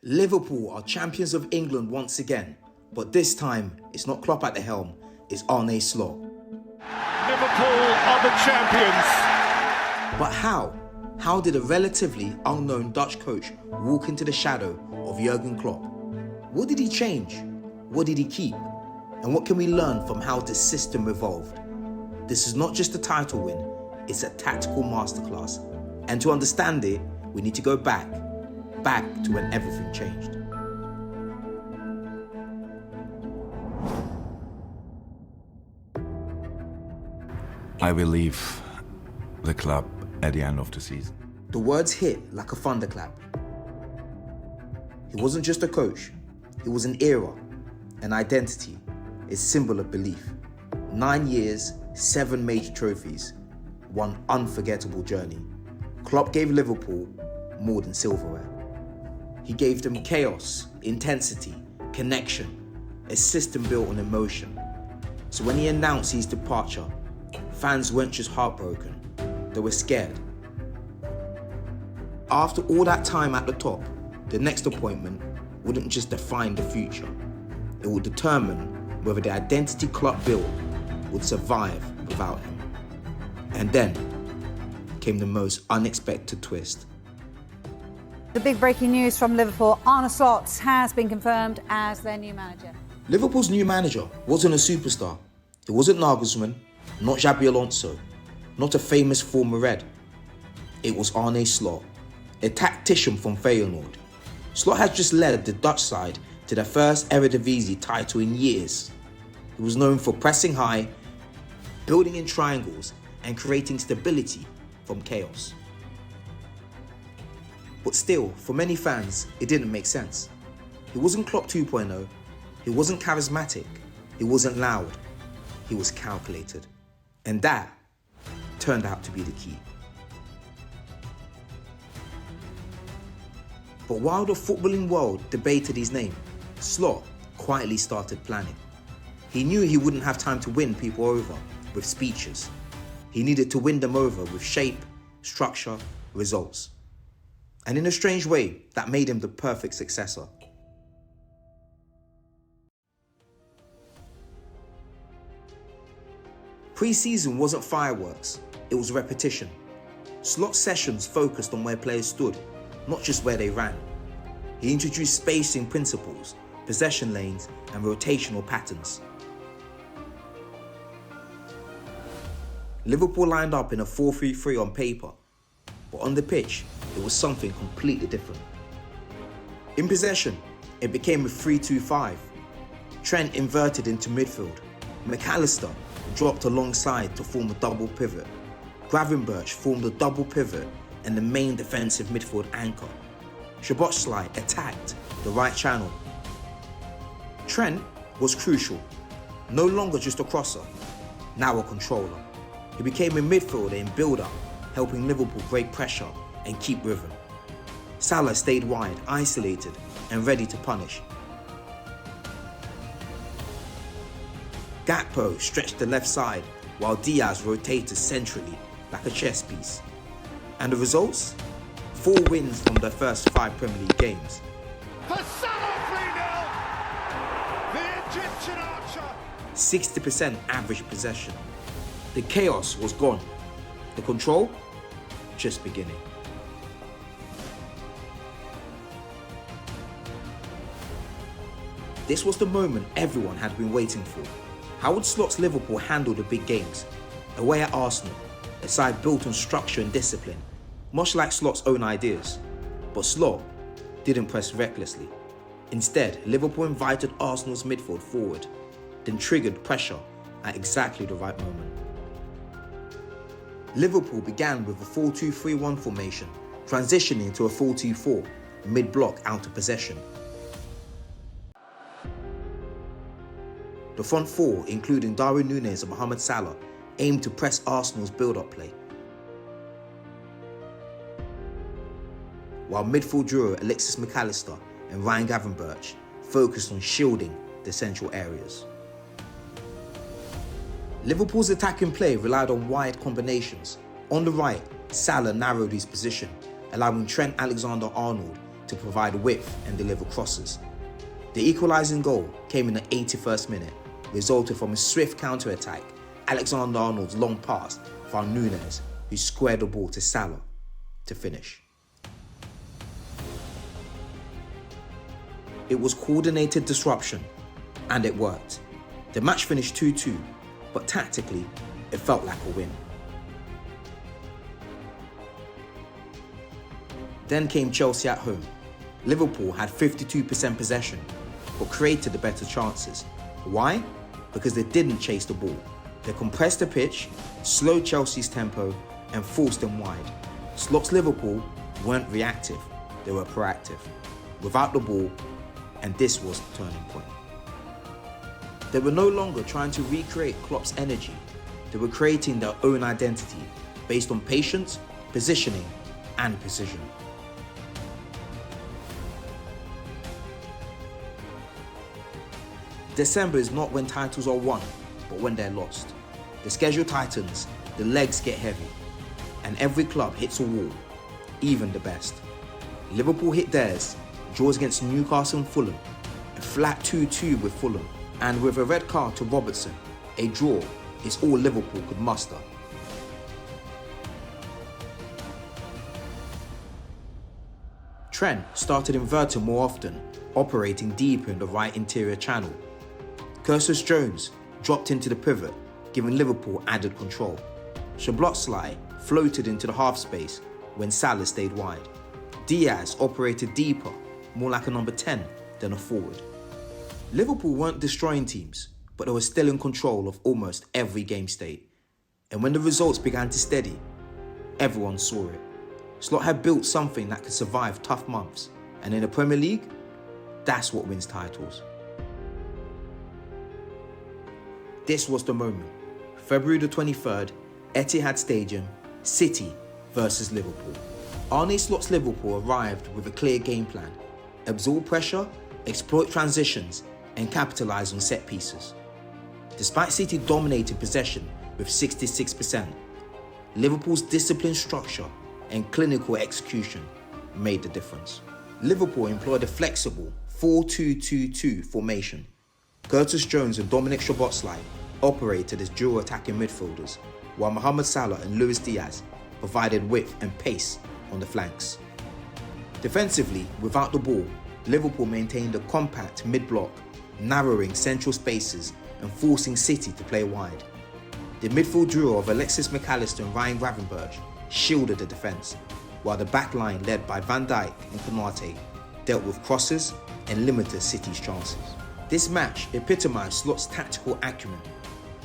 Liverpool are champions of England once again, but this time it's not Klopp at the helm, it's Arne Slot. Liverpool are the champions. But how? How did a relatively unknown Dutch coach walk into the shadow of Jurgen Klopp? What did he change? What did he keep? And what can we learn from how the system evolved? This is not just a title win, it's a tactical masterclass. And to understand it, we need to go back to when everything changed. I will leave the club at the end of the season. The words hit like a thunderclap. He wasn't just a coach, he was an era, an identity, a symbol of belief. 9 years, 7 major trophies, one unforgettable journey. Klopp gave Liverpool more than silverware. He gave them chaos, intensity, connection, a system built on emotion. So when he announced his departure, fans weren't just heartbroken, they were scared. After all that time at the top, the next appointment wouldn't just define the future, it would determine whether the identity Klopp built would survive without him. And then came the most unexpected twist. The big breaking news from Liverpool, Arne Slot has been confirmed as their new manager. Liverpool's new manager wasn't a superstar. It wasn't Nagelsmann, not Xabi Alonso, not a famous former Red. It was Arne Slot, a tactician from Feyenoord. Slot has just led the Dutch side to their first Eredivisie title in years. He was known for pressing high, building in triangles, and creating stability from chaos. But still, for many fans, it didn't make sense. He wasn't Klopp 2.0, he wasn't charismatic, he wasn't loud, he was calculated. And that turned out to be the key. But while the footballing world debated his name, Slot quietly started planning. He knew he wouldn't have time to win people over with speeches. He needed to win them over with shape, structure, results. And in a strange way, that made him the perfect successor. Pre-season wasn't fireworks, it was repetition. Slot sessions focused on where players stood, not just where they ran. He introduced spacing principles, possession lanes, and rotational patterns. Liverpool lined up in a 4-3-3 on paper, but on the pitch, it was something completely different. In possession, it became a 3-2-5. Trent inverted into midfield. McAllister dropped alongside to form a double pivot. Gravenberch formed a double pivot and the main defensive midfield anchor. Szoboszlai attacked the right channel. Trent was crucial, no longer just a crosser, now a controller. He became a midfielder in build-up, helping Liverpool break pressure and keep rhythm. Salah stayed wide, isolated, and ready to punish. Gakpo stretched the left side, while Diaz rotated centrally like a chess piece. And the results? 4 wins from their first 5 Premier League games. For Salah 3-0. The Egyptian archer. 60% average possession. The chaos was gone. The control? Just beginning. This was the moment everyone had been waiting for. How would Slot's Liverpool handle the big games? Away at Arsenal, a side built on structure and discipline, much like Slot's own ideas. But Slot didn't press recklessly. Instead, Liverpool invited Arsenal's midfield forward, then triggered pressure at exactly the right moment. Liverpool began with a 4-2-3-1 formation, transitioning to a 4-2-4, mid-block out of possession. The front four, including Darwin Núñez and Mohamed Salah, aimed to press Arsenal's build-up play. While midfield duo Alexis McAllister and Ryan Gravenberch focused on shielding the central areas. Liverpool's attacking play relied on wide combinations. On the right, Salah narrowed his position, allowing Trent Alexander-Arnold to provide width and deliver crosses. The equalising goal came in the 81st minute, resulted from a swift counter-attack. Alexander-Arnold's long pass found Núñez, who squared the ball to Salah to finish. It was coordinated disruption, and it worked. The match finished 2-2, but tactically, it felt like a win. Then came Chelsea at home. Liverpool had 52% possession, but created the better chances. Why? Because they didn't chase the ball. They compressed the pitch, slowed Chelsea's tempo, and forced them wide. Slot's Liverpool weren't reactive, they were proactive. Without the ball, and this was the turning point. They were no longer trying to recreate Klopp's energy. They were creating their own identity based on patience, positioning, and precision. December is not when titles are won, but when they're lost. The schedule tightens, the legs get heavy, and every club hits a wall, even the best. Liverpool hit theirs, draws against Newcastle and Fulham, a flat 2-2 with Fulham, and with a red card to Robertson, a draw is all Liverpool could muster. Trent started inverting more often, operating deeper in the right interior channel. Curtis Jones dropped into the pivot, giving Liverpool added control. Szoboszlai floated into the half space when Salah stayed wide. Diaz operated deeper, more like a number 10 than a forward. Liverpool weren't destroying teams, but they were still in control of almost every game state. And when the results began to steady, everyone saw it. Slot had built something that could survive tough months, and in the Premier League, that's what wins titles. This was the moment. February the 23rd, Etihad Stadium, City versus Liverpool. Arne Slot's Liverpool arrived with a clear game plan: absorb pressure, exploit transitions, and capitalise on set pieces. Despite City dominating possession with 66%, Liverpool's disciplined structure and clinical execution made the difference. Liverpool employed a flexible 4-2-2-2 formation. Curtis Jones and Dominic Szoboszlai operated as dual attacking midfielders, while Mohamed Salah and Luis Diaz provided width and pace on the flanks. Defensively, without the ball, Liverpool maintained a compact mid-block, narrowing central spaces and forcing City to play wide. The midfield duo of Alexis McAllister and Ryan Gravenberch shielded the defence, while the back line led by Van Dijk and Konate dealt with crosses and limited City's chances. This match epitomised Slot's tactical acumen.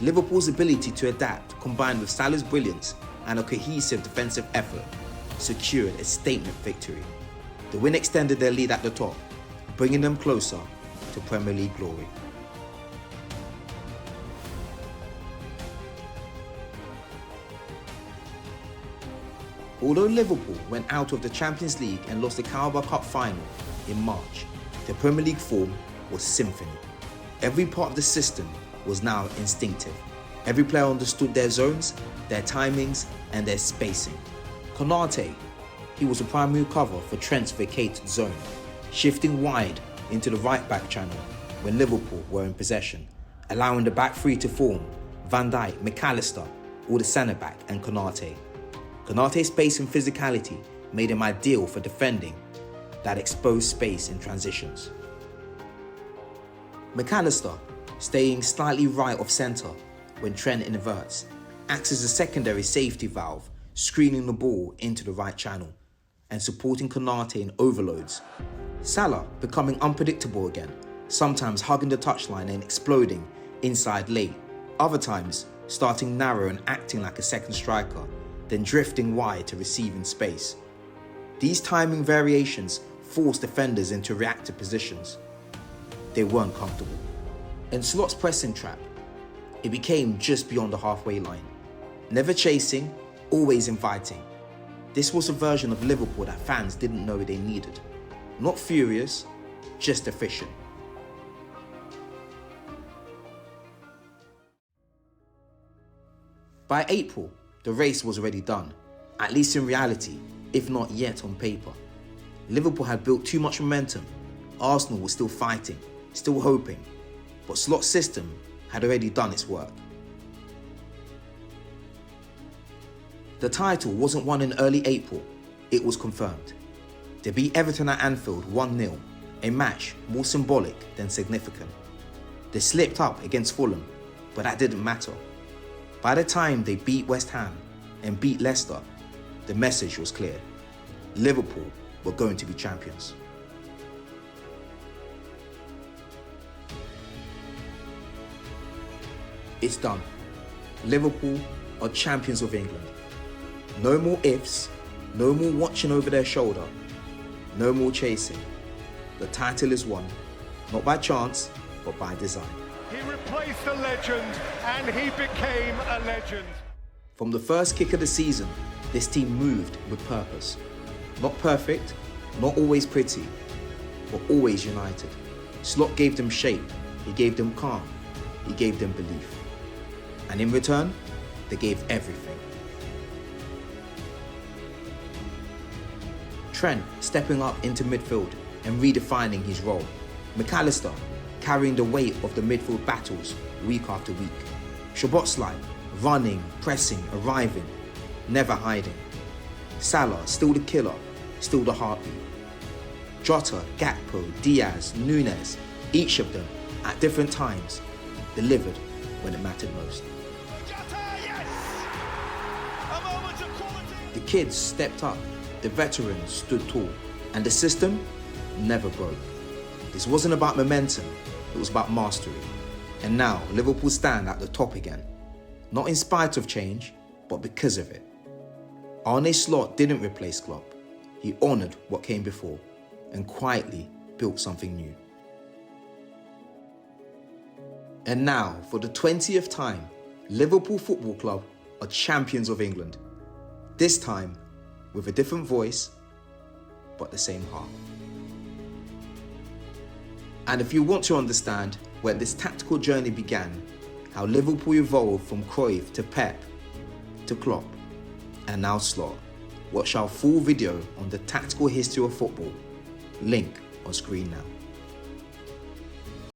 Liverpool's ability to adapt, combined with Salah's brilliance and a cohesive defensive effort, secured a statement victory. The win extended their lead at the top, bringing them closer to Premier League glory. Although Liverpool went out of the Champions League and lost the Carabao Cup final in March, their Premier League form was symphony. Every part of the system was now instinctive. Every player understood their zones, their timings, and their spacing. Konate, he was a primary cover for Trent's vacated zone, shifting wide into the right-back channel when Liverpool were in possession, allowing the back three to form: Van Dijk, McAllister, or the centre-back, and Konate. Konate's pace and physicality made him ideal for defending that exposed space in transitions. McAllister, staying slightly right of centre when Trent inverts, acts as a secondary safety valve, screening the ball into the right channel and supporting Konate in overloads. Salah becoming unpredictable again, sometimes hugging the touchline and exploding inside late, other times starting narrow and acting like a second striker, then drifting wide to receive in space. These timing variations forced defenders into reactive positions. They weren't comfortable. In Slot's pressing trap, it became just beyond the halfway line. Never chasing, always inviting. This was a version of Liverpool that fans didn't know they needed. Not furious, just efficient. By April, the race was already done, at least in reality, if not yet on paper. Liverpool had built too much momentum. Arsenal was still fighting, still hoping, but Slot's system had already done its work. The title wasn't won in early April, it was confirmed. They beat Everton at Anfield 1-0, a match more symbolic than significant. They slipped up against Fulham, but that didn't matter. By the time they beat West Ham and beat Leicester, the message was clear. Liverpool were going to be champions. It's done. Liverpool are champions of England. No more ifs, no more watching over their shoulder, no more chasing. The title is won, not by chance, but by design. He replaced a legend and he became a legend. From the first kick of the season, this team moved with purpose. Not perfect, not always pretty, but always united. Slot gave them shape, he gave them calm, he gave them belief. And in return, they gave everything. Trent stepping up into midfield and redefining his role. McAllister carrying the weight of the midfield battles week after week. Szoboszlai running, pressing, arriving, never hiding. Salah still the killer, still the heartbeat. Jota, Gakpo, Diaz, Nunes, each of them at different times delivered when it mattered most. The kids stepped up, the veterans stood tall, and the system never broke. This wasn't about momentum, it was about mastery. And now Liverpool stand at the top again, not in spite of change, but because of it. Arne Slot didn't replace Klopp, he honoured what came before and quietly built something new. And now, for the 20th time, Liverpool Football Club are champions of England. This time, with a different voice, but the same heart. And if you want to understand where this tactical journey began, how Liverpool evolved from Cruyff to Pep, to Klopp, and now Slot, watch our full video on the tactical history of football, link on screen now.